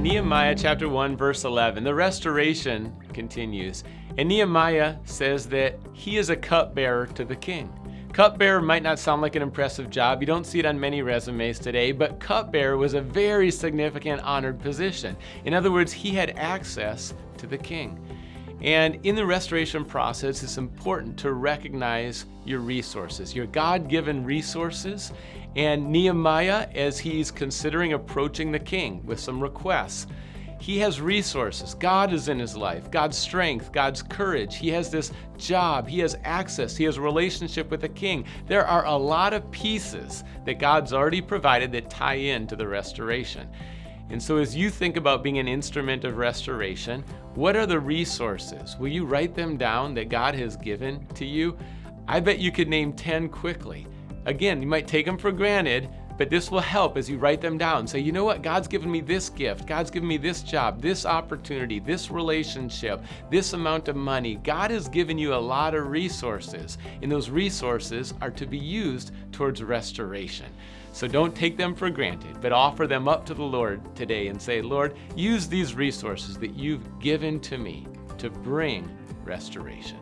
in Nehemiah chapter 1, verse 11. The restoration continues. And Nehemiah says that he is a cupbearer to the king. Cupbearer might not sound like an impressive job. You don't see it on many resumes today, but cupbearer was a very significant honored position. In other words, he had access to the king. And in the restoration process, it's important to recognize your resources, your God-given resources. And Nehemiah, as he's considering approaching the king with some requests, he has resources. God is in his life, God's strength, God's courage. He has this job, he has access, he has a relationship with the king. There are a lot of pieces that God's already provided that tie into the restoration. And so as you think about being an instrument of restoration, what are the resources? Will you write them down that God has given to you? I bet you could name 10 quickly. Again, you might take them for granted, but this will help as you write them down. Say, you know what? God's given me this gift. God's given me this job, this opportunity, this relationship, this amount of money. God has given you a lot of resources, and those resources are to be used towards restoration. So don't take them for granted, but offer them up to the Lord today and say, Lord, use these resources that you've given to me to bring restoration.